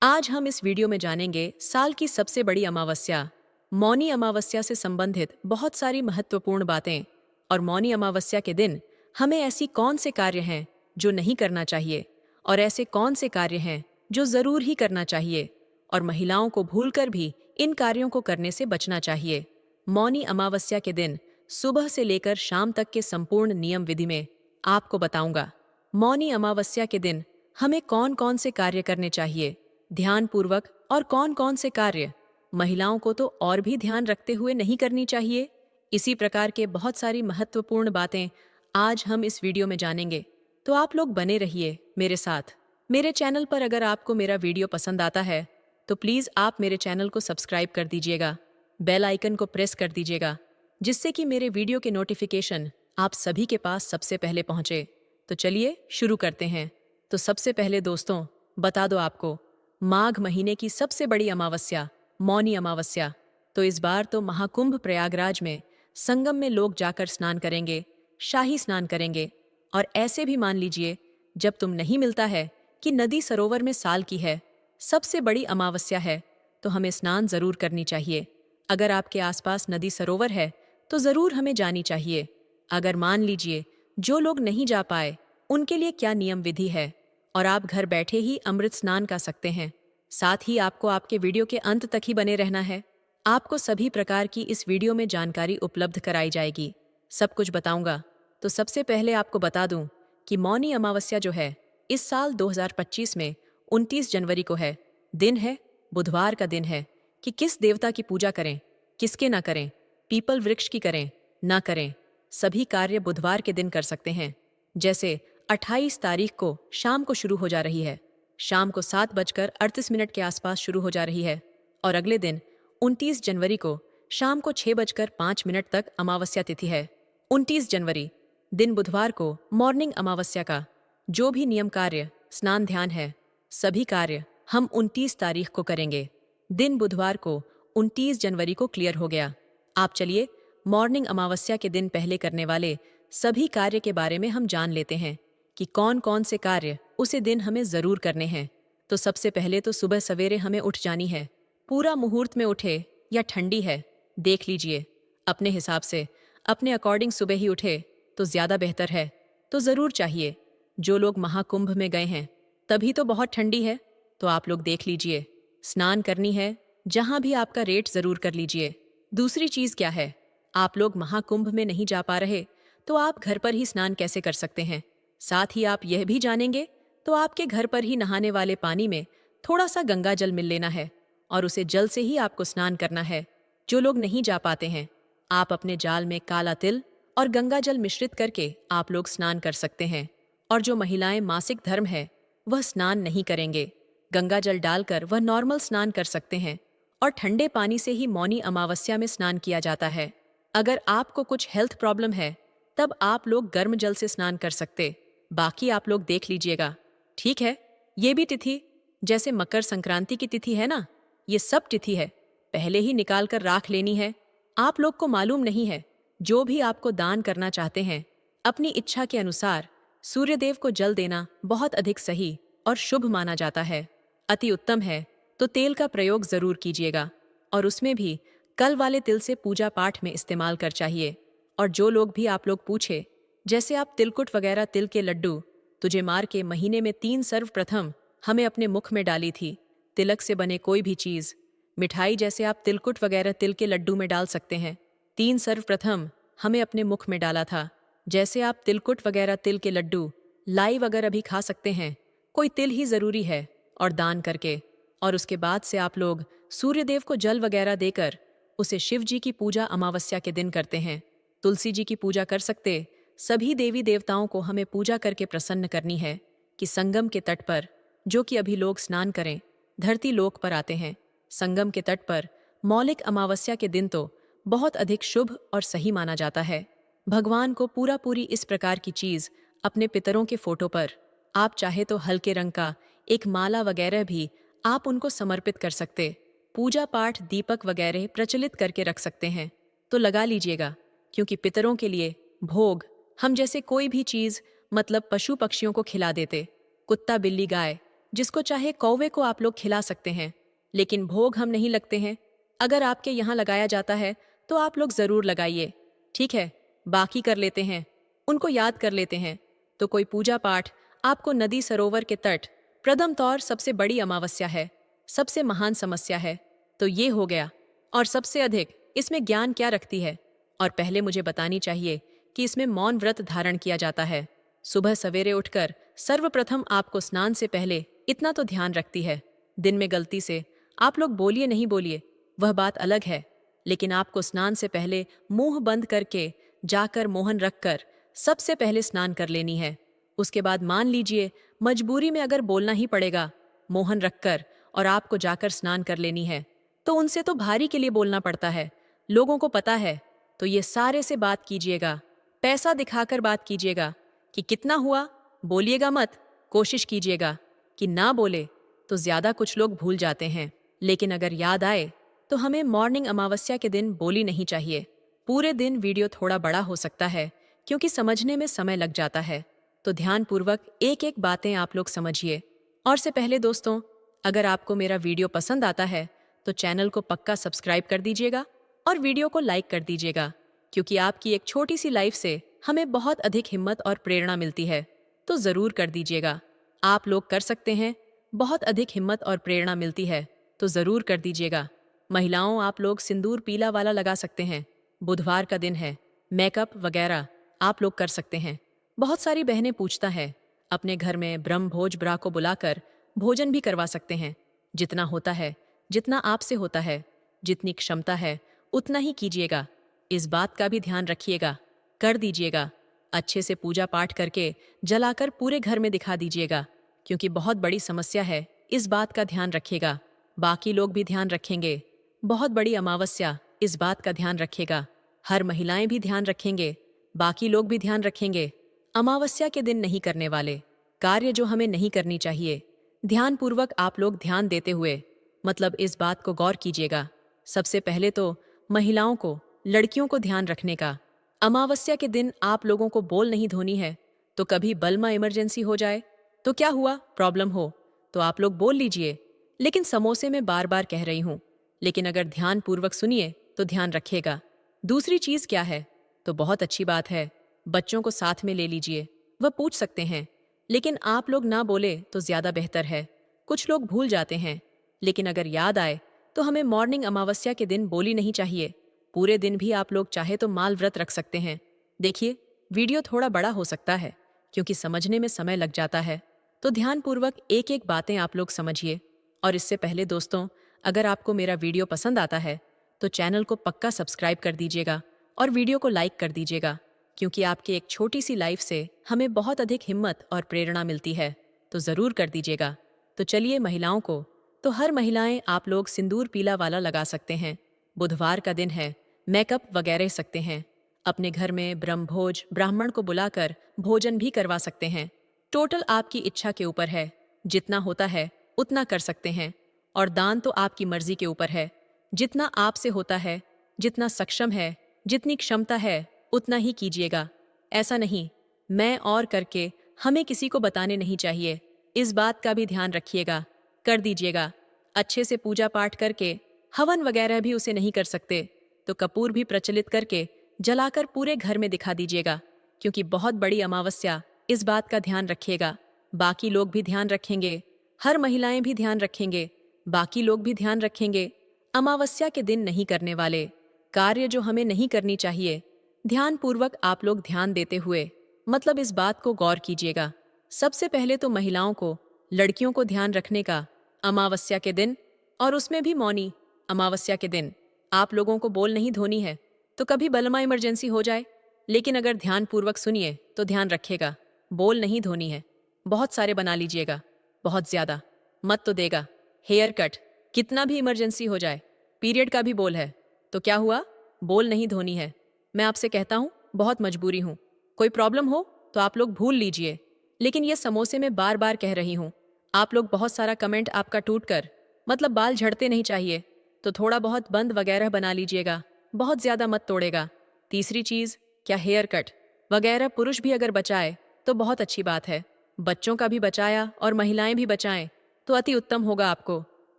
आज हम इस वीडियो में जानेंगे साल की सबसे बड़ी अमावस्या, मौनी अमावस्या से संबंधित बहुत सारी महत्वपूर्ण बातें। और मौनी अमावस्या के दिन हमें ऐसी कौन से कार्य हैं जो नहीं करना चाहिए और ऐसे कौन से कार्य हैं जो जरूर ही करना चाहिए, और महिलाओं को भूलकर भी इन कार्यों को करने से बचना चाहिए। मौनी अमावस्या के दिन सुबह से लेकर शाम तक के संपूर्ण नियम विधि में आपको बताऊंगा। मौनी अमावस्या के दिन हमें कौन कौन से कार्य करने चाहिए ध्यानपूर्वक, और कौन कौन से कार्य महिलाओं को तो और भी ध्यान रखते हुए नहीं करनी चाहिए। इसी प्रकार के बहुत सारी महत्वपूर्ण बातें आज हम इस वीडियो में जानेंगे, तो आप लोग बने रहिए मेरे साथ। मेरे चैनल पर अगर आपको मेरा वीडियो पसंद आता है तो प्लीज़ आप मेरे चैनल को सब्सक्राइब कर दीजिएगा, बेल आइकन को प्रेस कर दीजिएगा, जिससे कि मेरे वीडियो के नोटिफिकेशन आप सभी के पास सबसे पहले पहुंचे। तो चलिए शुरू करते हैं। तो सबसे पहले दोस्तों बता दो आपको, माघ महीने की सबसे बड़ी अमावस्या मौनी अमावस्या। तो इस बार तो महाकुंभ प्रयागराज में संगम में लोग जाकर स्नान करेंगे, शाही स्नान करेंगे। और ऐसे भी मान लीजिए, जब तुम नहीं मिलता है कि नदी सरोवर में साल की है सबसे बड़ी अमावस्या है, तो हमें स्नान जरूर करनी चाहिए। अगर आपके आसपास नदी सरोवर है तो जरूर हमें जानी चाहिए। अगर मान लीजिए जो लोग नहीं जा पाए उनके लिए क्या नियम विधि है, और आप घर बैठे ही अमृत स्नान कर सकते हैं। साथ ही आपको आपके वीडियो के अंत तक ही बने रहना है। आपको सभी प्रकार की इस वीडियो में जानकारी उपलब्ध कराई जाएगी, सब कुछ बताऊंगा। तो सबसे पहले आपको बता दूं कि मौनी अमावस्या जो है इस साल 2025 में 29 जनवरी को है। दिन है बुधवार का दिन है। कि किस देवता की पूजा करें, किसके ना करें, पीपल वृक्ष की करें ना करें, सभी कार्य बुधवार के दिन कर सकते हैं। जैसे 28 तारीख को शाम को शुरू हो जा रही है, शाम को 7:38 के आसपास शुरू हो जा रही है, और अगले दिन 29 जनवरी को शाम को 6:05 तक अमावस्या तिथि है। 29 जनवरी दिन बुधवार को मॉर्निंग अमावस्या का जो भी नियम कार्य स्नान ध्यान है, सभी कार्य हम 29 तारीख को करेंगे। दिन बुधवार को 29 जनवरी को क्लियर हो गया। आप चलिए मॉर्निंग अमावस्या के दिन पहले करने वाले सभी कार्य के बारे में हम जान लेते हैं कि कौन कौन से कार्य उसे दिन हमें जरूर करने हैं। तो सबसे पहले तो सुबह सवेरे हमें उठ जानी है। पूरा मुहूर्त में उठे या ठंडी है देख लीजिए, अपने हिसाब से अपने अकॉर्डिंग सुबह ही उठे तो ज्यादा बेहतर है। तो जरूर चाहिए, जो लोग महाकुंभ में गए हैं तभी तो बहुत ठंडी है, तो आप लोग देख लीजिए, स्नान करनी है जहां भी आपका रेट जरूर कर लीजिए। दूसरी चीज क्या है, आप लोग महाकुंभ में नहीं जा पा रहे तो आप घर पर ही स्नान कैसे कर सकते हैं। साथ ही आप यह भी जानेंगे तो आपके घर पर ही नहाने वाले पानी में थोड़ा सा गंगा जल मिल लेना है, और उसे जल से ही आपको स्नान करना है। जो लोग नहीं जा पाते हैं, आप अपने जाल में काला तिल और गंगा जल मिश्रित करके आप लोग स्नान कर सकते हैं। और जो महिलाएं मासिक धर्म है वह स्नान नहीं करेंगे, गंगा जल डालकर वह नॉर्मल स्नान कर सकते हैं। और ठंडे पानी से ही मौनी अमावस्या में स्नान किया जाता है। अगर आपको कुछ हेल्थ प्रॉब्लम है तब आप लोग गर्म जल से स्नान कर सकते, बाकी आप लोग देख लीजिएगा। ठीक है, ये भी तिथि जैसे मकर संक्रांति की तिथि है ना, ये सब तिथि है पहले ही निकाल कर राख लेनी है। आप लोग को मालूम नहीं है, जो भी आपको दान करना चाहते हैं अपनी इच्छा के अनुसार सूर्यदेव को जल देना बहुत अधिक सही और शुभ माना जाता है। अति उत्तम है तो तेल का प्रयोग जरूर कीजिएगा, और उसमें भी कल वाले तिल से पूजा पाठ में इस्तेमाल कर चाहिए। और जो लोग भी आप लोग पूछे, जैसे आप तिलकुट वगैरह तिल के लड्डू तुझे मार के महीने में 3 सर्वप्रथम हमें अपने मुख में डाली थी, तिलक से बने कोई भी चीज मिठाई जैसे आप तिलकुट वगैरह तिल के लड्डू में डाल सकते हैं। 3 सर्वप्रथम हमें अपने मुख में डाला था, जैसे आप तिलकुट वगैरह तिल के लड्डू लाइव अगर अभी खा सकते हैं, कोई तिल ही जरूरी है और दान करके। और उसके बाद से आप लोग सूर्यदेव को जल वगैरह देकर उसे शिव जी की पूजा अमावस्या के दिन करते हैं। तुलसी जी की पूजा कर सकते, सभी देवी देवताओं को हमें पूजा करके प्रसन्न करनी है कि संगम के तट पर जो कि अभी लोग स्नान करें, धरती लोक पर आते हैं। संगम के तट पर मौलिक अमावस्या के दिन तो बहुत अधिक शुभ और सही माना जाता है। भगवान को पूरी इस प्रकार की चीज अपने पितरों के फोटो पर आप चाहे तो हल्के रंग का एक माला वगैरह भी आप उनको समर्पित कर सकते। पूजा पाठ दीपक वगैरह प्रचलित करके रख सकते हैं, तो लगा लीजिएगा, क्योंकि पितरों के लिए भोग हम जैसे कोई भी चीज मतलब पशु पक्षियों को खिला देते, कुत्ता बिल्ली गाय जिसको चाहे कौवे को आप लोग खिला सकते हैं, लेकिन भोग हम नहीं लगते हैं। अगर आपके यहाँ लगाया जाता है तो आप लोग जरूर लगाइए, ठीक है। बाकी कर लेते हैं, उनको याद कर लेते हैं। तो कोई पूजा पाठ आपको नदी सरोवर के तट, प्रथम तौर सबसे बड़ी अमावस्या है, सबसे महान समस्या है। तो ये हो गया। और सबसे अधिक इसमें ज्ञान क्या रखती है, और पहले मुझे बतानी चाहिए कि इसमें मौन व्रत धारण किया जाता है। सुबह सवेरे उठकर सर्वप्रथम आपको स्नान से पहले इतना तो ध्यान रखती है। दिन में गलती से आप लोग बोलिए नहीं बोलिए, वह बात अलग है, लेकिन आपको स्नान से पहले मुंह बंद करके जाकर मोहन रखकर सबसे पहले स्नान कर लेनी है। उसके बाद मान लीजिए मजबूरी में अगर बोलना ही पड़ेगा, मोहन रखकर और आपको जाकर स्नान कर लेनी है, तो उनसे तो भारी के लिए बोलना पड़ता है, लोगों को पता है। तो ये सारे से बात कीजिएगा, पैसा दिखाकर बात कीजिएगा कि कितना हुआ, बोलिएगा मत। कोशिश कीजिएगा कि ना बोले, तो ज्यादा कुछ लोग भूल जाते हैं, लेकिन अगर याद आए तो हमें मॉर्निंग अमावस्या के दिन बोली नहीं चाहिए। पूरे दिन वीडियो थोड़ा बड़ा हो सकता है क्योंकि समझने में समय लग जाता है, तो ध्यानपूर्वक एक एक बातें आप लोग समझिए। और से पहले दोस्तों, अगर आपको मेरा वीडियो पसंद आता है तो चैनल को पक्का सब्सक्राइब कर दीजिएगा और वीडियो को लाइक कर दीजिएगा, क्योंकि आपकी एक छोटी सी लाइफ से हमें बहुत अधिक हिम्मत और प्रेरणा मिलती है। तो जरूर कर दीजिएगा, आप लोग कर सकते हैं, बहुत अधिक हिम्मत और प्रेरणा मिलती है, तो जरूर कर दीजिएगा। महिलाओं, आप लोग सिंदूर पीला वाला लगा सकते हैं, बुधवार का दिन है, मेकअप वगैरह आप लोग कर सकते हैं। बहुत सारी बहनें पूछता है, अपने घर में ब्रह्म भोज ब्रा को बुलाकर भोजन भी करवा सकते हैं। जितना होता है, जितना आपसे होता है, जितनी क्षमता है उतना ही कीजिएगा। इस बात का भी ध्यान रखिएगा, कर दीजिएगा। अच्छे से पूजा पाठ करके जलाकर पूरे घर में दिखा दीजिएगा, क्योंकि बहुत बड़ी समस्या है, इस बात का ध्यान रखिएगा। बाकी लोग भी ध्यान रखेंगे, बहुत बड़ी अमावस्या, इस बात का ध्यान रखिएगा। हर महिलाएं भी ध्यान रखेंगे, बाकी लोग भी ध्यान रखेंगे। अमावस्या के दिन नहीं करने वाले कार्य जो हमें नहीं करनी चाहिए, ध्यानपूर्वक आप लोग ध्यान देते हुए, मतलब इस बात को गौर कीजिएगा। सबसे पहले तो महिलाओं को, लड़कियों को ध्यान रखने का। अमावस्या के दिन आप लोगों को बोल नहीं धोनी है, तो कभी बलमा इमरजेंसी हो जाए तो क्या हुआ, प्रॉब्लम हो, तो आप लोग बोल लीजिए। लेकिन समोसे में बार बार कह रही हूं, लेकिन अगर ध्यानपूर्वक सुनिए तो ध्यान रखिएगा। दूसरी चीज क्या है, तो बहुत अच्छी बात है, बच्चों को साथ में ले लीजिए, वह पूछ सकते हैं, लेकिन आप लोग ना बोले तो ज्यादा बेहतर है। कुछ लोग भूल जाते हैं, लेकिन अगर याद आए तो हमें मॉर्निंग अमावस्या के दिन बोली नहीं चाहिए। पूरे दिन भी आप लोग चाहे तो माल व्रत रख सकते हैं। देखिए, वीडियो थोड़ा बड़ा हो सकता है क्योंकि समझने में समय लग जाता है, तो ध्यानपूर्वक एक एक बातें आप लोग समझिए। और इससे पहले दोस्तों, अगर आपको मेरा वीडियो पसंद आता है तो चैनल को पक्का सब्सक्राइब कर दीजिएगा और वीडियो को लाइक कर दीजिएगा, क्योंकि आपकी एक छोटी सी लाइफ से हमें बहुत अधिक हिम्मत और प्रेरणा मिलती है, तो जरूर कर दीजिएगा। तो चलिए, महिलाओं को तो हर महिलाएं आप लोग सिंदूर पीला वाला लगा सकते हैं, बुधवार का दिन है, मेकअप वगैरह सकते हैं। अपने घर में ब्रह्मभोज ब्राह्मण को बुलाकर भोजन भी करवा सकते हैं। टोटल आपकी इच्छा के ऊपर है, जितना होता है उतना कर सकते हैं। और दान तो आपकी मर्जी के ऊपर है, जितना आपसे होता है, जितना सक्षम है, जितनी क्षमता है उतना ही कीजिएगा। ऐसा नहीं मैं और करके हमें किसी को बताने नहीं चाहिए, इस बात का भी ध्यान रखिएगा, कर दीजिएगा। अच्छे से पूजा पाठ करके हवन वगैरह भी उसे नहीं कर सकते तो कपूर भी प्रचलित करके जलाकर पूरे घर में दिखा दीजिएगा, क्योंकि बहुत बड़ी अमावस्या, इस बात का ध्यान रखिएगा। बाकी लोग भी ध्यान रखेंगे, हर महिलाएं भी ध्यान रखेंगे, बाकी लोग भी ध्यान रखेंगे। अमावस्या के दिन नहीं करने वाले कार्य जो हमें नहीं करनी चाहिए, ध्यानपूर्वक आप लोग ध्यान देते हुए, मतलब इस बात को गौर कीजिएगा। सबसे पहले तो महिलाओं को, लड़कियों को ध्यान रखने का अमावस्या के दिन, और उसमें भी मौनी अमावस्या के दिन आप लोगों को बोल नहीं धोनी है, तो कभी बलमा इमरजेंसी हो जाए। लेकिन अगर ध्यानपूर्वक सुनिए तो ध्यान रखेगा, बोल नहीं धोनी है। बहुत सारे बना लीजिएगा, बहुत ज्यादा मत तो देगा। हेयर कट, कितना भी इमरजेंसी हो जाए, पीरियड का भी बोल है, तो क्या हुआ, बोल नहीं धोनी है। मैं आपसे कहता हूँ, बहुत मजबूरी हूँ, कोई प्रॉब्लम हो तो आप लोग भूल लीजिए। लेकिन ये समोसे में बार बार कह रही हूँ, आप लोग बहुत सारा कमेंट आपका टूट कर, मतलब बाल झड़ते नहीं चाहिए, तो थोड़ा बहुत बंद वगैरह बना लीजिएगा, बहुत ज्यादा मत तोड़ेगा। तीसरी चीज, क्या हेयर कट वगैरह पुरुष भी अगर बचाए तो बहुत अच्छी बात है, बच्चों का भी बचाया और महिलाएं भी बचाएं, तो अति उत्तम होगा आपको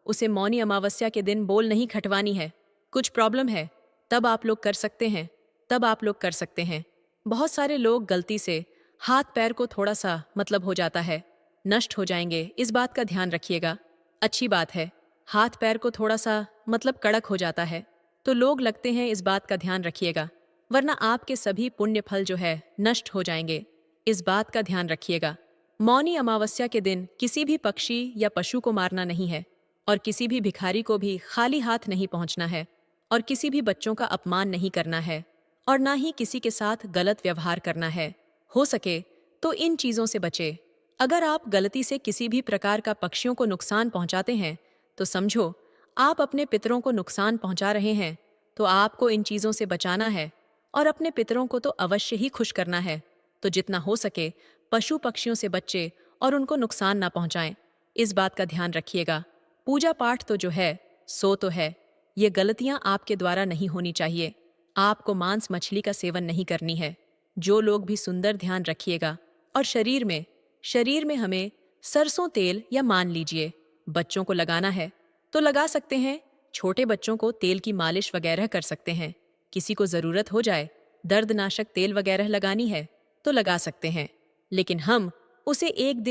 उसे मौनी अमावस्या के दिन बोल नहीं खटवानी है। कुछ प्रॉब्लम है, तब आप लोग कर सकते हैं, तब आप लोग कर सकते हैं। बहुत सारे लोग गलती से हाथ पैर को थोड़ा सा मतलब हो जाता है, नष्ट हो जाएंगे, इस बात का ध्यान रखिएगा। अच्छी बात है, हाथ पैर को थोड़ा सा मतलब कड़क हो जाता है तो लोग लगते हैं, इस बात का ध्यान रखिएगा, वरना आपके सभी पुण्य फल जो है नष्ट हो जाएंगे। इस बात का ध्यान रखिएगा। मौनी अमावस्या के दिन किसी भी पक्षी या पशु को मारना नहीं है, और किसी भी भिखारी को भी खाली हाथ नहीं पहुंचना है, और किसी भी बच्चों का अपमान नहीं करना है, और ना ही किसी के साथ गलत व्यवहार करना है। हो सके तो इन चीजों से बचे। अगर आप गलती से किसी भी प्रकार का पक्षियों को नुकसान पहुंचाते हैं तो समझो आप अपने पितरों को नुकसान पहुंचा रहे हैं। तो आपको इन चीजों से बचाना है, और अपने पितरों को तो अवश्य ही खुश करना है। तो जितना हो सके पशु पक्षियों से बच्चे और उनको नुकसान ना पहुंचाएं, इस बात का ध्यान रखिएगा। पूजा पाठ तो जो है सो तो है, ये गलतियां आपके द्वारा नहीं होनी चाहिए। आपको मांस मछली का सेवन नहीं करनी है। जो लोग भी सुंदर ध्यान रखिएगा। और शरीर में हमें सरसों तेल या मान लीजिए बच्चों को लगाना है तो लगा सकते हैं। छोटे बच्चों को तेल की मालिश वगैरह कर सकते हैं। किसी को जरूरत हो जाए दर्दनाशक तेल वगैरह लगानी है तो लगा सकते हैं, लेकिन हम उसे एक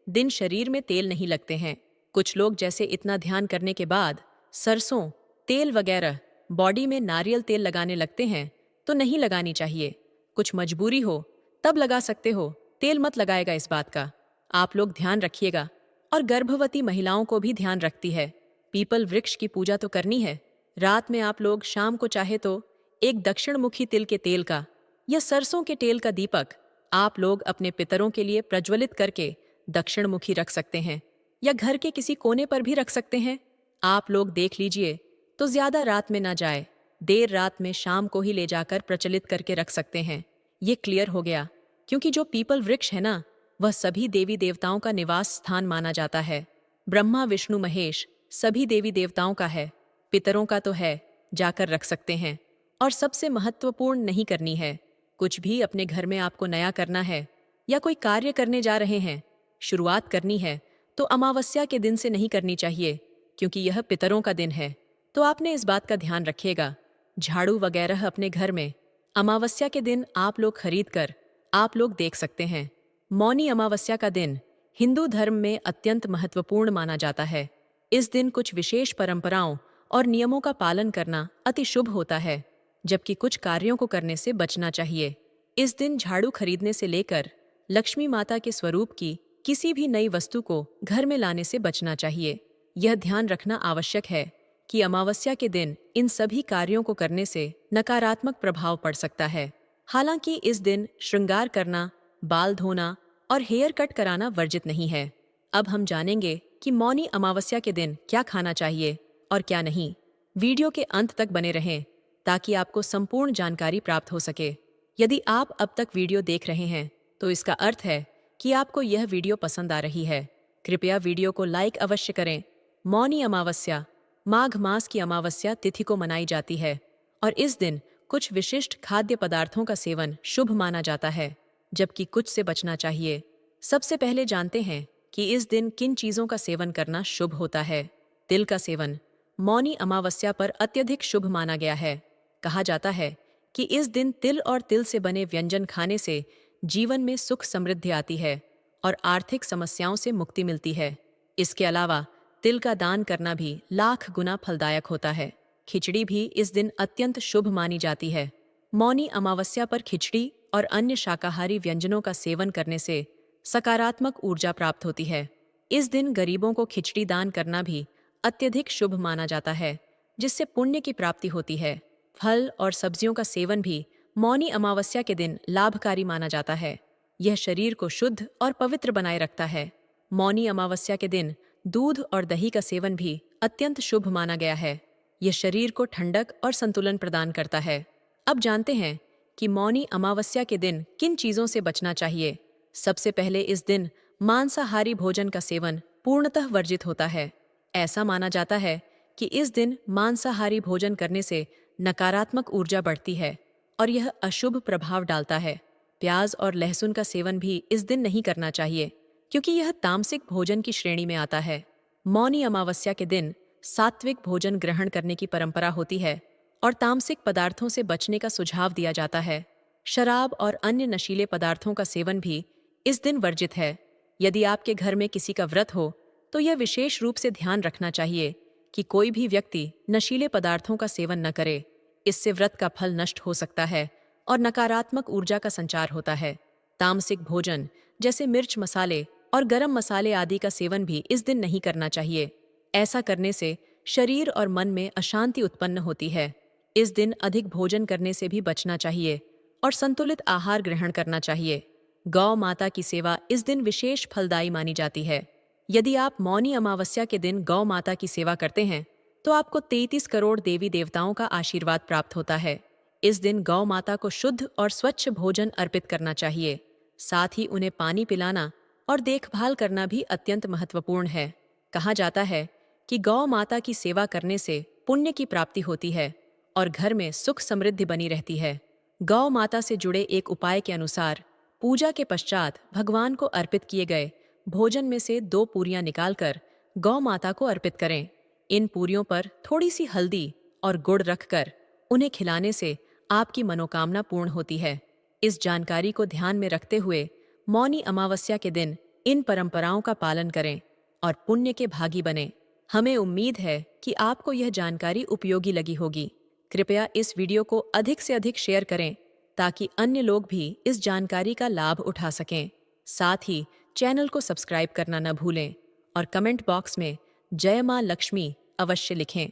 दिन शरीर में तेल नहीं लगते हैं। कुछ लोग जैसे इतना ध्यान करने के बाद सरसों तेल वगैरह बॉडी में नारियल तेल लगाने लगते हैं तो नहीं लगानी चाहिए। कुछ मजबूरी हो तब लगा सकते हो, तेल मत लगाएगा, इस बात का आप लोग ध्यान रखिएगा। और गर्भवती महिलाओं को भी ध्यान रखती है। पीपल वृक्ष की पूजा तो करनी है। रात में आप लोग शाम को चाहे तो एक दक्षिण मुखी तिल के तेल का या सरसों के तेल का दीपक आप लोग अपने पितरों के लिए प्रज्वलित करके दक्षिण मुखी रख सकते हैं, या घर के किसी कोने पर भी रख सकते हैं। आप लोग देख लीजिए तो ज्यादा रात में ना जाए, देर रात में शाम को ही ले जाकर प्रचलित करके रख सकते हैं। ये क्लियर हो गया, क्योंकि जो पीपल वृक्ष है ना, वह सभी देवी देवताओं का निवास स्थान माना जाता है। ब्रह्मा विष्णु महेश सभी देवी देवताओं का है, पितरों का तो है, जाकर रख सकते हैं। और सबसे महत्वपूर्ण नहीं करनी है, कुछ भी अपने घर में आपको नया करना है या कोई कार्य करने जा रहे हैं, शुरुआत करनी है तो अमावस्या के दिन से नहीं करनी चाहिए, क्योंकि यह पितरों का दिन है। तो आपने इस बात का ध्यान रखिएगा। झाड़ू वगैरह अपने घर में अमावस्या के दिन आप लोग खरीद कर आप लोग देख सकते हैं। मौनी अमावस्या का दिन हिंदू धर्म में अत्यंत महत्वपूर्ण माना जाता है। इस दिन कुछ विशेष परंपराओं और नियमों का पालन करना अति शुभ होता है, जबकि कुछ कार्यों को करने से बचना चाहिए। इस दिन झाड़ू खरीदने से लेकर लक्ष्मी माता के स्वरूप की किसी भी नई वस्तु को घर में लाने से बचना चाहिए। यह ध्यान रखना आवश्यक है कि अमावस्या के दिन इन सभी कार्यों को करने से नकारात्मक प्रभाव पड़ सकता है। हालांकि इस दिन श्रृंगार करना, बाल धोना और हेयर कट कराना वर्जित नहीं है। अब हम जानेंगे कि मौनी अमावस्या के दिन क्या खाना चाहिए और क्या नहीं। वीडियो के अंत तक बने रहें ताकि आपको संपूर्ण जानकारी प्राप्त हो सके। यदि आप अब तक वीडियो देख रहे हैं तो इसका अर्थ है कि आपको यह वीडियो पसंद आ रही है। कृपया वीडियो को लाइक अवश्य करें। मौनी अमावस्या माघ मास की अमावस्या तिथि को मनाई जाती है, और इस दिन कुछ विशिष्ट खाद्य पदार्थों का सेवन शुभ माना जाता है, जबकि कुछ से बचना चाहिए। सबसे पहले जानते हैं कि इस दिन किन चीजों का सेवन करना शुभ होता है। तिल का सेवन मौनी अमावस्या पर अत्यधिक शुभ माना गया है। कहा जाता है कि इस दिन तिल और तिल से बने व्यंजन खाने से जीवन में सुख समृद्धि आती है और आर्थिक समस्याओं से मुक्ति मिलती है। इसके अलावा तिल का दान करना भी लाख गुना फलदायक होता है। खिचड़ी भी इस दिन अत्यंत शुभ मानी जाती है। मौनी अमावस्या पर खिचड़ी और अन्य शाकाहारी व्यंजनों का सेवन करने से सकारात्मक ऊर्जा प्राप्त होती है। इस दिन गरीबों को खिचड़ी दान करना भी अत्यधिक शुभ माना जाता है, जिससे पुण्य की प्राप्ति होती है। फल और सब्जियों का सेवन भी मौनी अमावस्या के दिन लाभकारी माना जाता है। यह शरीर को शुद्ध और पवित्र बनाए रखता है। मौनी अमावस्या के दिन दूध और दही का सेवन भी अत्यंत शुभ माना गया है। यह शरीर को ठंडक और संतुलन प्रदान करता है। अब जानते हैं कि मौनी अमावस्या के दिन किन चीजों से बचना चाहिए। सबसे पहले इस दिन मांसाहारी भोजन का सेवन पूर्णतः वर्जित होता है। ऐसा माना जाता है कि इस दिन मांसाहारी भोजन करने से नकारात्मक ऊर्जा बढ़ती है और यह अशुभ प्रभाव डालता है। प्याज और लहसुन का सेवन भी इस दिन नहीं करना चाहिए, क्योंकि यह तामसिक भोजन की श्रेणी में आता है। मौनी अमावस्या के दिन सात्विक भोजन ग्रहण करने की परंपरा होती है और तामसिक पदार्थों से बचने का सुझाव दिया जाता है। शराब और अन्य नशीले पदार्थों का सेवन भी इस दिन वर्जित है। यदि आपके घर में किसी का व्रत हो तो यह विशेष रूप से ध्यान रखना चाहिए कि कोई भी व्यक्ति नशीले पदार्थों का सेवन न करे। इससे व्रत का फल नष्ट हो सकता है और नकारात्मक ऊर्जा का संचार होता है। तामसिक भोजन जैसे मिर्च मसाले और गरम मसाले आदि का सेवन भी इस दिन नहीं करना चाहिए। ऐसा करने से शरीर और मन में अशांति उत्पन्न होती है। इस दिन अधिक भोजन करने से भी बचना चाहिए और संतुलित आहार ग्रहण करना चाहिए। गौ माता की सेवा इस दिन विशेष फलदायी मानी जाती है। यदि आप मौनी अमावस्या के दिन गौ माता की सेवा करते हैं तो आपको 33 करोड़ देवी देवताओं का आशीर्वाद प्राप्त होता है। इस दिन गौ माता को शुद्ध और स्वच्छ भोजन अर्पित करना चाहिए। साथ ही उन्हें पानी पिलाना और देखभाल करना भी अत्यंत महत्वपूर्ण है। कहा जाता है कि गौ माता की सेवा करने से पुण्य की प्राप्ति होती है और घर में सुख समृद्धि बनी रहती है। गौ माता से जुड़े एक उपाय के अनुसार पूजा के पश्चात भगवान को अर्पित किए गए भोजन में से 2 पूरियां निकालकर गौ माता को अर्पित करें। इन पूरियों पर थोड़ी सी हल्दी और गुड़ रखकर उन्हें खिलाने से आपकी मनोकामना पूर्ण होती है। इस जानकारी को ध्यान में रखते हुए मौनी अमावस्या के दिन इन परंपराओं का पालन करें और पुण्य के भागी बने। हमें उम्मीद है कि आपको यह जानकारी उपयोगी लगी होगी। कृपया इस वीडियो को अधिक से अधिक शेयर करें ताकि अन्य लोग भी इस जानकारी का लाभ उठा सकें। साथ ही चैनल को सब्सक्राइब करना न भूलें और कमेंट बॉक्स में जय मां लक्ष्मी अवश्य लिखें।